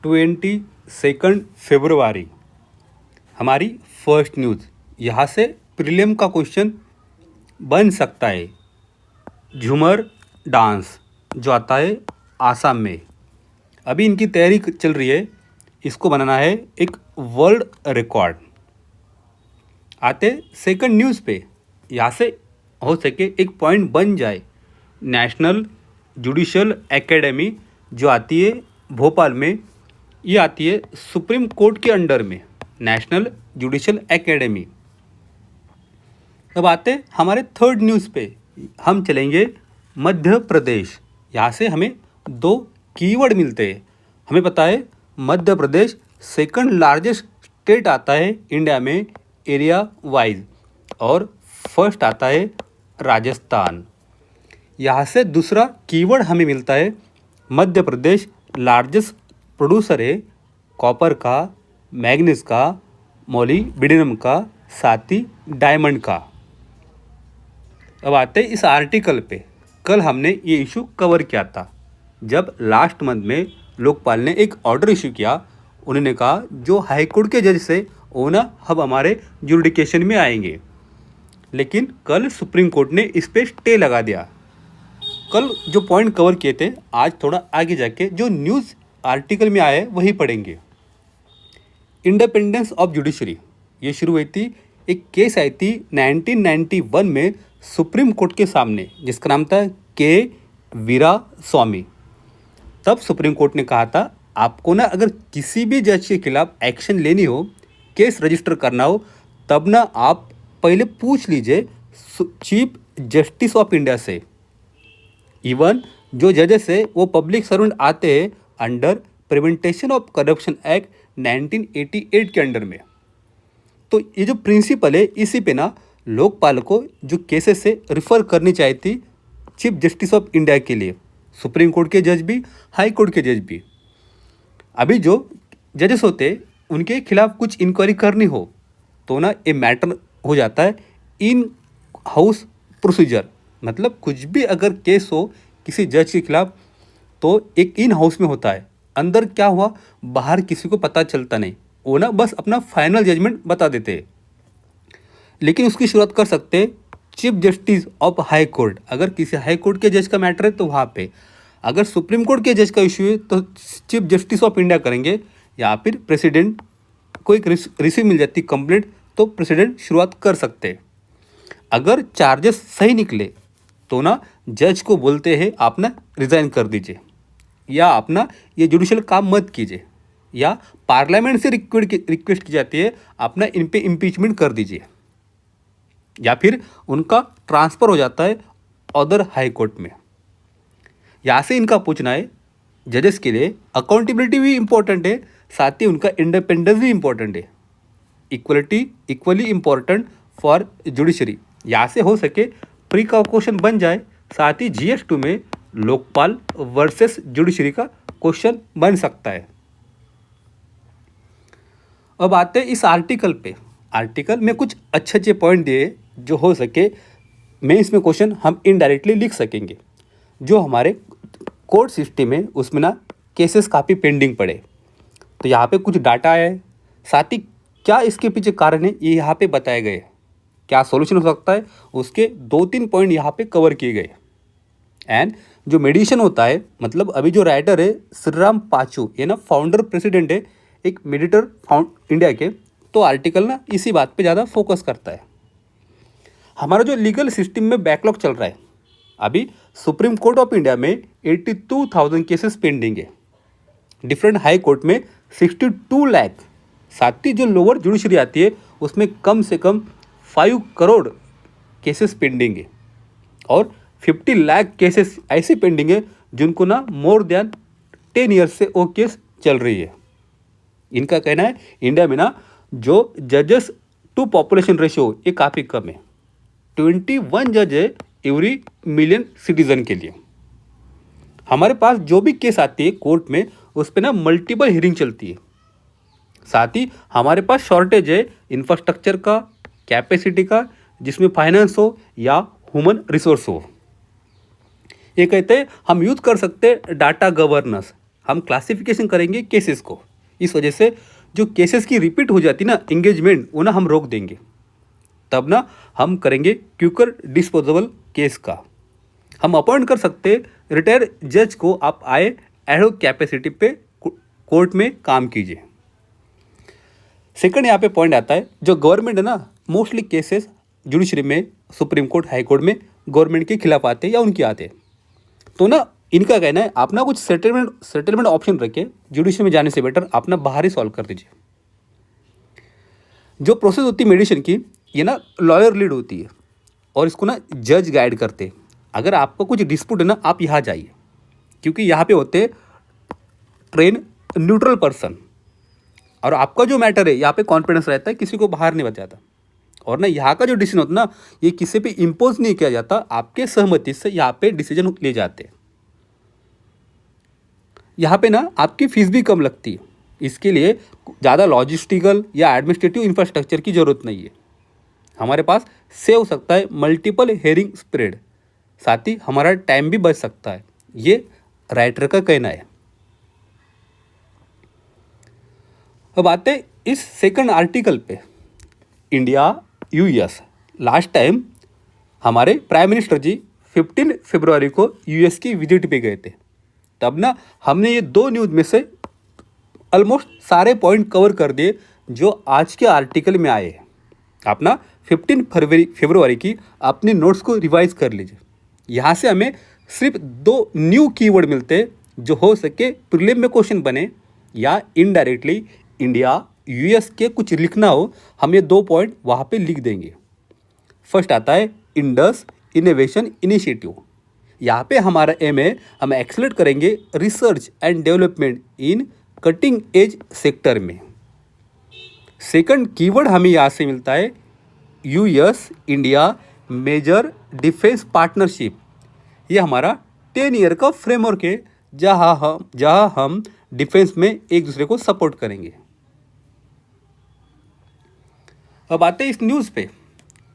22 फरवरी हमारी first news. यहाँ से प्रीलिम का क्वेश्चन बन सकता है। झूमर डांस जो आता है आसाम में, अभी इनकी तैयारी चल रही है। इसको बनाना है एक वर्ल्ड रिकॉर्ड। आते सेकंड न्यूज़ पे, यहाँ से हो सके एक पॉइंट बन जाए। नेशनल जुडिशल एकेडमी जो आती है भोपाल में, ये आती है सुप्रीम कोर्ट के अंडर में, नेशनल जुडिशल एकेडमी। अब आते हमारे थर्ड न्यूज़ पे, हम चलेंगे मध्य प्रदेश। यहाँ से हमें दो कीवर्ड मिलते हैं। हमें पता है Madhya Pradesh second largest state आता है इंडिया में एरिया वाइज, और फर्स्ट आता है राजस्थान। यहाँ से दूसरा कीवर्ड हमें मिलता है मध्य प्रदेश लार्जेस्ट प्रोड्यूसर है कॉपर का, मैग्नीज का, मोलिब्डेनम का, साथ ही डायमंड का। अब आते हैं इस आर्टिकल पे। कल हमने ये इशू कवर किया था जब लास्ट मंथ में लोकपाल ने एक ऑर्डर इशू किया। उन्होंने कहा जो हाई कोर्ट के जज से वो ना अब हमारे जुडिकेशन में आएंगे, लेकिन कल सुप्रीम कोर्ट ने इस पे स्टे लगा दिया। कल जो पॉइंट कवर किए थे, आज थोड़ा आगे जाके जो न्यूज़ आर्टिकल में आया है वही पढ़ेंगे। इंडिपेंडेंस ऑफ जुडिशरी, ये शुरू हुई थी, एक केस आई थी 1991 में सुप्रीम कोर्ट के सामने, जिसका नाम था के वीरास्वामी। तब सुप्रीम कोर्ट ने कहा था आपको ना अगर किसी भी जज के खिलाफ एक्शन लेनी हो, केस रजिस्टर करना हो, तब ना आप पहले पूछ लीजिए चीफ जस्टिस ऑफ इंडिया से। इवन जो जजेस है वो पब्लिक सर्वेंट आते हैं under prevention of corruption act 1988 के अंडर में। तो ये जो प्रिंसिपल है, इसी पे ना लोकपाल को जो केसेस से रिफ़र करनी चाहिए थी चीफ जस्टिस ऑफ इंडिया के लिए, सुप्रीम कोर्ट के जज भी, हाई कोर्ट के जज भी। अभी जो जजेस होते हैं उनके खिलाफ कुछ इंक्वायरी करनी हो तो ना ये मैटर हो जाता है इन हाउस प्रोसीजर। मतलब कुछ भी अगर केस हो किसी जज के खिलाफ तो एक इन हाउस में होता है। अंदर क्या हुआ बाहर किसी को पता चलता नहीं, वो ना बस अपना फाइनल जजमेंट बता देते हैं। लेकिन उसकी शुरुआत कर सकते हैं chief justice of high court. अगर किसी हाई कोर्ट के जज का मैटर है तो वहाँ पे, अगर सुप्रीम कोर्ट के जज का इशू है तो चीफ जस्टिस ऑफ इंडिया करेंगे, या फिर प्रेसिडेंट को एक रिसीव मिल जाती कंप्लेंट तो प्रेसिडेंट शुरुआत कर सकते हैं। अगर चार्जेस सही निकले तो ना जज को बोलते हैं आप ना रिज़ाइन कर दीजिए, या आप ना ये जुडिशियल काम मत कीजिए, या पार्लियामेंट से रिक्वेस्ट की जाती है आप ना इन पे इम्पीचमेंट कर दीजिए, या फिर उनका ट्रांसफ़र हो जाता है अदर हाई कोर्ट में। यहाँ से इनका पूछना है जजेस के लिए अकाउंटेबिलिटी भी इम्पोर्टेंट है, साथ ही उनका इंडिपेंडेंस भी इम्पोर्टेंट है। Equality equally important for judiciary. यहाँ से हो सके प्री का क्वेश्चन बन जाए, साथ ही GS2 में लोकपाल वर्सेस जुडिशरी का क्वेश्चन बन सकता है। अब आते हैं इस आर्टिकल पे। आर्टिकल में कुछ अच्छे अच्छे पॉइंट दिए जो हो सके मेंस में क्वेश्चन हम इनडायरेक्टली लिख सकेंगे। जो हमारे कोर्ट सिस्टम है उसमें ना केसेस काफ़ी पेंडिंग पड़े, तो यहाँ पे कुछ डाटा है, साथ ही क्या इसके पीछे कारण है ये यहाँ पे बताए गए, क्या सॉल्यूशन हो सकता है, उसके 2-3 पॉइंट यहाँ पे कवर किए गए। एंड जो मेडिएशन होता है, मतलब अभी जो राइटर है श्रीराम पाचू, ये ना फाउंडर प्रेसिडेंट है एक मेडिएटर इंडिया के, तो आर्टिकल ना इसी बात पे ज़्यादा फोकस करता है। हमारा जो लीगल सिस्टम में बैकलॉग चल रहा है, अभी सुप्रीम कोर्ट ऑफ इंडिया में 82,000 केसेस पेंडिंग है, डिफरेंट हाई कोर्ट में 62 लाख, साथ ही जो लोअर जुडिशरी आती है उसमें कम से कम 5 करोड़ केसेस पेंडिंग है, और 50 लाख केसेस ऐसे पेंडिंग है जिनको ना मोर देन 10 ईयर्स से वो केस चल रही है। इनका कहना है इंडिया में ना जो जजेस टू पॉपुलेशन रेशियो ये काफ़ी कम है, 21 जज है एवरी मिलियन सिटीजन के लिए। हमारे पास जो भी केस आती है कोर्ट में उस पर ना मल्टीपल हियरिंग चलती है, साथ ही हमारे पास शॉर्टेज है इंफ्रास्ट्रक्चर का, कैपेसिटी का, जिसमें फाइनेंस हो या ह्यूमन रिसोर्स हो। ये कहते हैं हम यूज़ कर सकते हैं डाटा गवर्नेंस, हम क्लासिफिकेशन करेंगे केसेस को। इस वजह से जो केसेस की रिपीट हो जाती ना एंगेजमेंट, वो ना हम रोक देंगे। तब ना हम करेंगे क्विकर डिस्पोजेबल केस का। हम अपॉइंट कर सकते रिटायर जज को, आप आए एडहोक कैपेसिटी पे कोर्ट में काम कीजिए। सेकंड यहाँ पे पॉइंट आता है, जो गवर्नमेंट है ना, मोस्टली केसेस जुडिशरी में, सुप्रीम कोर्ट, हाई कोर्ट में गवर्नमेंट के खिलाफ आते हैं या उनके आते हैं। तो ना इनका कहना है आप ना कुछ सेटलमेंट ऑप्शन रखिए, जुडिशरी में जाने से बेटर आप ना बाहर ही सॉल्व कर दीजिए। जो प्रोसेस होती है मेडिसिन की, ये ना लॉयर लीड होती है और इसको ना जज गाइड करते हैं। अगर आपका कुछ डिस्प्यूट है ना, आप यहाँ जाइए, क्योंकि यहाँ पे होते ट्रेन न्यूट्रल पर्सन, और आपका जो मैटर है यहाँ पे कॉन्फिडेंस रहता है, किसी को बाहर नहीं बचाता। और ना यहाँ का जो डिसीजन होता है ना, ये किसी पे इम्पोज नहीं किया जाता, आपके सहमति से यहाँ पे डिसीजन ले जाते हैं। यहाँ पे ना आपकी फीस भी कम लगती है, इसके लिए ज़्यादा लॉजिस्टिकल या एडमिनिस्ट्रेटिव इंफ्रास्ट्रक्चर की ज़रूरत नहीं है। हमारे पास सेव हो सकता है मल्टीपल हेयरिंग स्प्रेड, साथ ही हमारा टाइम भी बच सकता है, ये राइटर का कहना है। अब आते हैं इस सेकंड आर्टिकल पे, इंडिया यूएस। लास्ट टाइम हमारे प्राइम मिनिस्टर जी 15 फरवरी को यूएस की विजिट पे गए थे। तब ना हमने ये दो न्यूज़ में से ऑलमोस्ट सारे पॉइंट कवर कर दिए जो आज के आर्टिकल में आए हैं। आप ना 15 फरवरी की अपने नोट्स को रिवाइज कर लीजिए। यहाँ से हमें सिर्फ 2 न्यू कीवर्ड मिलते हैं जो हो सके प्रीलिम में क्वेश्चन बने, या इनडायरेक्टली इंडिया यूएस के कुछ लिखना हो, हम ये 2 पॉइंट वहाँ पे लिख देंगे। फर्स्ट आता है इंडस इनोवेशन इनिशिएटिव। यहाँ पे हमारा एम है, हम एक्सलेट करेंगे research and development in cutting edge sector में। सेकंड कीवर्ड हमें यहाँ से मिलता है US India major defence partnership. ये हमारा 10 ईयर का फ्रेमवर्क है, जहाँ हम डिफेंस में एक दूसरे को सपोर्ट करेंगे। अब आते हैं इस न्यूज़ पे।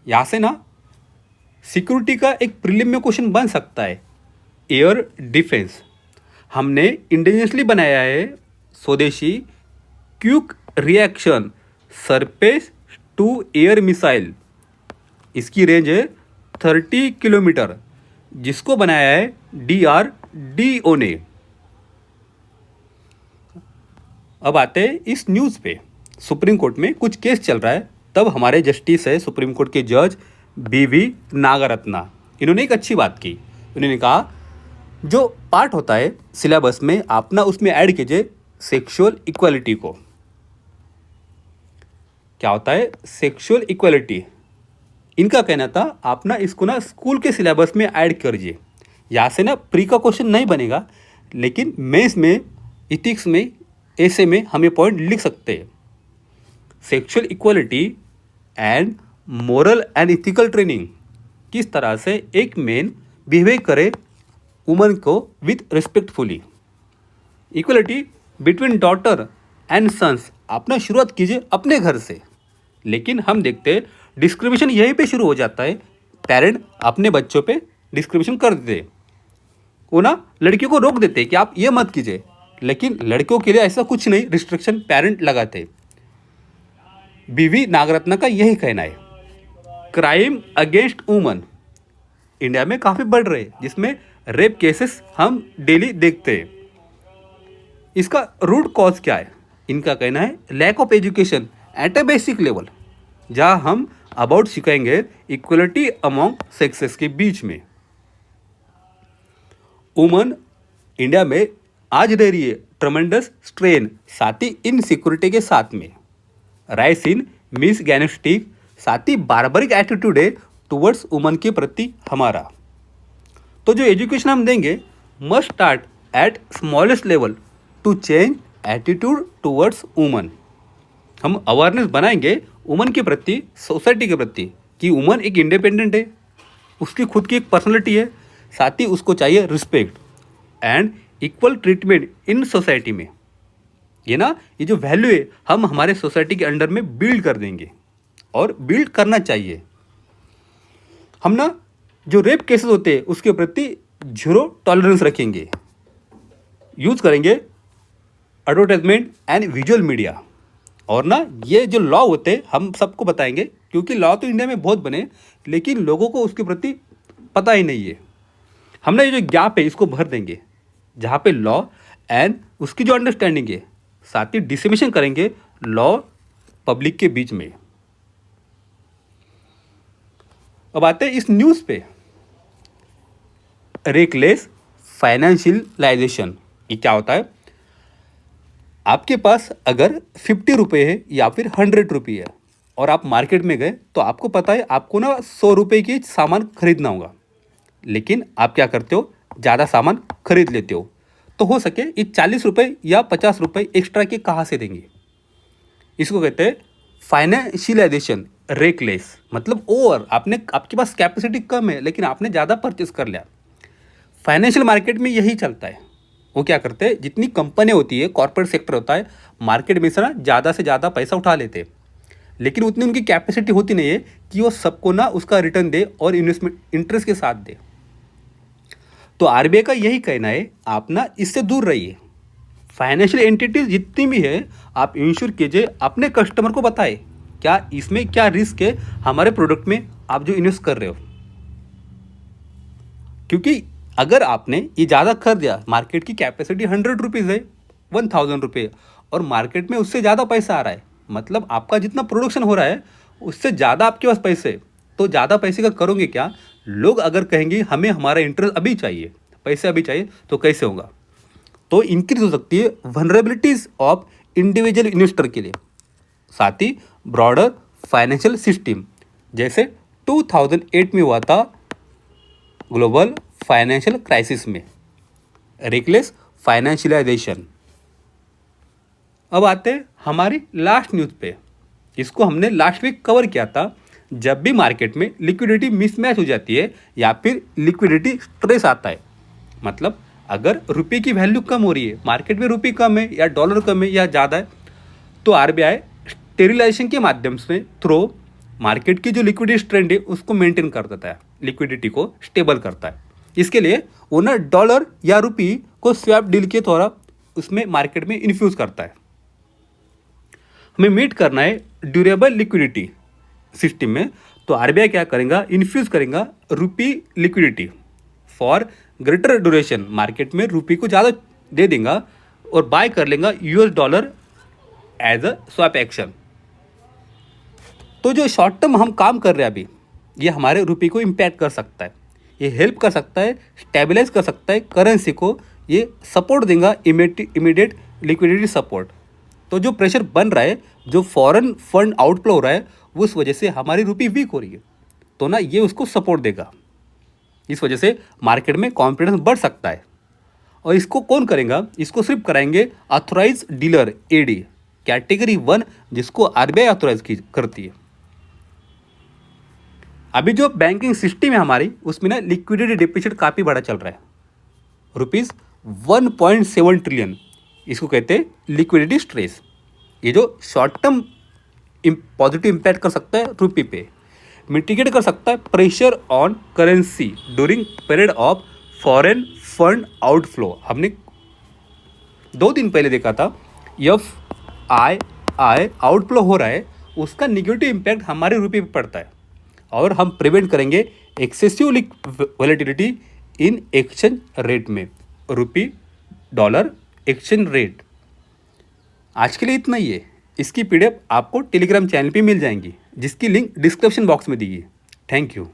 यहाँ से ना सिक्योरिटी का एक प्रीलिम में क्वेश्चन बन सकता है, एयर डिफेंस। हमने इंडिजिनियसली बनाया है स्वदेशी quick reaction surface to air missile. इसकी रेंज है 30 किलोमीटर, जिसको बनाया है DRDO ने। अब आते हैं इस न्यूज़ पे। सुप्रीम कोर्ट में कुछ केस चल रहा है, तब हमारे जस्टिस है सुप्रीम कोर्ट के जज BV नागरत्ना, इन्होंने एक अच्छी बात की। उन्होंने कहा जो पार्ट होता है सिलेबस में, आप ना उसमें ऐड कीजिए सेक्सुअल इक्वालिटी को। क्या होता है सेक्सुअल इक्वालिटी? इनका कहना था आप ना इसको ना स्कूल के सिलेबस में ऐड करिए। यहाँ से ना प्री का क्वेश्चन नहीं बनेगा, लेकिन मेंस में, इथिक्स में, ऐसे में हम ये पॉइंट लिख सकते हैं। Sexual equality and moral and ethical training, किस तरह से एक मैन बिहेव करे वुमन को with respectfully. Equality between daughter and sons, आप ना शुरुआत कीजिए अपने घर से। लेकिन हम देखते हैं डिस्क्रिमिनेशन यहीं पे शुरू हो जाता है। पेरेंट अपने बच्चों पे डिस्क्रिमिनेशन कर देते, वो ना लड़कियों को रोक देते कि आप ये मत कीजिए, लेकिन लड़कियों के लिए ऐसा कुछ नहीं, रिस्ट्रिक्शन पेरेंट लगाते। BV नागरत्ना का यही कहना है। क्राइम अगेंस्ट वुमन इंडिया में काफ़ी बढ़ रहे हैं, जिसमें रेप केसेस हम डेली देखते हैं। इसका रूट कॉज क्या है? इनका कहना है lack of education at a basic level, जहां हम अबाउट सिखाएंगे इक्वलिटी अमॉन्ग सेक्सेस के बीच में। वुमन इंडिया में आज रह रही है ट्रमेंडस स्ट्रेन, साथ ही इनसिक्योरिटी के साथ में राइस इन मिस गैनेस्टिक, साथ ही बारबरिक एटीट्यूड है टुवर्ड्स वुमन के प्रति हमारा। तो जो एजुकेशन हम देंगे must start at smallest level to change attitude towards woman. हम अवेयरनेस बनाएंगे वुमन के प्रति, सोसाइटी के प्रति, कि वुमन एक इंडिपेंडेंट है, उसकी खुद की एक पर्सनैलिटी है, साथ ही उसको चाहिए respect and equal treatment in society में। ये जो वैल्यू है हम हमारे सोसाइटी के अंडर में बिल्ड कर देंगे, और बिल्ड करना चाहिए। हम ना जो रेप केसेस होते हैं उसके प्रति 0 टॉलरेंस रखेंगे। यूज करेंगे एडवर्टाइजमेंट एंड विजुअल मीडिया। और ना ये जो लॉ होते हैं हम सबको बताएंगे, क्योंकि लॉ तो इंडिया में बहुत बने लेकिन लोगों को उसके प्रति पता ही नहीं है। हमने ये जो गैप है इसको भर देंगे, जहाँ पे लॉ एंड उसकी जो अंडरस्टैंडिंग है, साथ ही डिसमिशन करेंगे लॉ पब्लिक के बीच में। अब आते हैं इस न्यूज़ पे, रेकलेस फाइनेंशियलाइजेशन। ये क्या होता है? आपके पास अगर 50 रुपये है या फिर 100 रुपये है और आप मार्केट में गए तो आपको पता है आपको ना 100 रुपये की सामान खरीदना होगा, लेकिन आप क्या करते हो, ज़्यादा सामान खरीद लेते हो। तो हो सके ये 40 रुपये या 50 रुपये एक्स्ट्रा के कहाँ से देंगे? इसको कहते हैं फाइनेंशियलाइजेशन, रेकलेस। मतलब ओवर, आपके पास कैपेसिटी कम है लेकिन आपने ज़्यादा परचेस कर लिया। फाइनेंशियल मार्केट में यही चलता है। वो क्या करते हैं, जितनी कंपनी होती है, कॉर्पोरेट सेक्टर होता है, मार्केट में से ना ज़्यादा से ज़्यादा पैसा उठा लेते हैं, लेकिन उतनी उनकी कैपेसिटी होती नहीं है कि वो सबको ना उसका रिटर्न दे और इन्वेस्टमेंट इंटरेस्ट के साथ दे। तो आरबीआई का यही कहना है, आप ना इससे दूर रहिए। फाइनेंशियल एंटिटीज जितनी भी है आप इंश्योर कीजिए, अपने कस्टमर को बताए क्या इसमें क्या रिस्क है हमारे प्रोडक्ट में आप जो इन्वेस्ट कर रहे हो। क्योंकि अगर आपने ये ज़्यादा कर दिया, मार्केट की कैपेसिटी 100 रुपीज़ है, 1000 रुपये, और मार्केट में उससे ज़्यादा पैसा आ रहा है, मतलब आपका जितना प्रोडक्शन हो रहा है उससे ज़्यादा आपके पास पैसे है, तो ज़्यादा पैसे का करोगे क्या? लोग अगर कहेंगे हमें हमारा इंटरेस्ट अभी चाहिए, पैसे अभी चाहिए, तो कैसे होगा? तो इंक्रीज हो सकती है वनरेबिलिटीज ऑफ इंडिविजुअल इन्वेस्टर के लिए, साथ ही ब्रॉडर फाइनेंशियल सिस्टम, जैसे 2008 में हुआ था ग्लोबल फाइनेंशियल क्राइसिस में, रेकलेस फाइनेंशियलाइजेशन। अब आते हैं हमारी लास्ट न्यूज़ पे। इसको हमने लास्ट वीक कवर किया था। जब भी मार्केट में लिक्विडिटी मिसमैच हो जाती है या फिर लिक्विडिटी स्ट्रेस आता है, मतलब अगर रुपये की वैल्यू कम हो रही है, मार्केट में रुपये कम है या डॉलर कम है या ज़्यादा है, तो आरबीआई स्टेरिलाइजेशन के माध्यम से थ्रू मार्केट की जो लिक्विडिटी ट्रेंड है उसको मेंटेन कर देता है, लिक्विडिटी को स्टेबल करता है। इसके लिए वो ना डॉलर या रुपये को स्वैप डील के द्वारा उसमें मार्केट में इन्फ्यूज़ करता है। हमें मीट करना है ड्यूरेबल लिक्विडिटी सिस्टम में, तो आरबीआई क्या करेगा, इन्फ्यूज़ करेगा रुपये liquidity for greater duration. Market में रुपये को ज़्यादा दे देगा और बाय कर लेगा US dollar as a swap action. तो जो शॉर्ट टर्म हम काम कर रहे हैं अभी, ये हमारे रुपये को इम्पैक्ट कर सकता है, ये हेल्प कर सकता है, स्टेबलाइज कर सकता है करेंसी को, ये सपोर्ट देगा इमीडिएट लिक्विडिटी सपोर्ट। तो जो प्रेशर बन रहा है, जो फॉरेन फंड आउटफ्लो हो रहा है, उस वजह से हमारी रुपये वीक हो रही है, तो ना ये उसको सपोर्ट देगा। इस वजह से मार्केट में कॉन्फिडेंस बढ़ सकता है। और इसको कौन करेगा? इसको सिर्फ कराएंगे ऑथोराइज डीलर एडी कैटेगरी 1, जिसको आरबीआई ऑथोराइज करती है। अभी जो बैंकिंग सिस्टम है हमारी, उसमें ना लिक्विडिटी डिफिसिट काफ़ी बड़ा चल रहा है, ₹1.7 ट्रिलियन। इसको कहते हैं लिक्विडिटी स्ट्रेस। ये जो शॉर्ट टर्म पॉजिटिव इम्पैक्ट कर सकता है रुपये पे, मिटिगेट कर सकता है pressure on currency during period of foreign fund outflow. हमने 2 दिन पहले देखा था FII आउटफ्लो हो रहा है, उसका निगेटिव इम्पैक्ट हमारे रुपये पे पड़ता है, और हम प्रिवेंट करेंगे excessive volatility in exchange rate में, रुपये डॉलर एक्सचेंज रेट। आज के लिए इतना ही है। इसकी PDF आपको टेलीग्राम चैनल पे मिल जाएंगी, जिसकी लिंक डिस्क्रिप्शन बॉक्स में दी है। Thank you.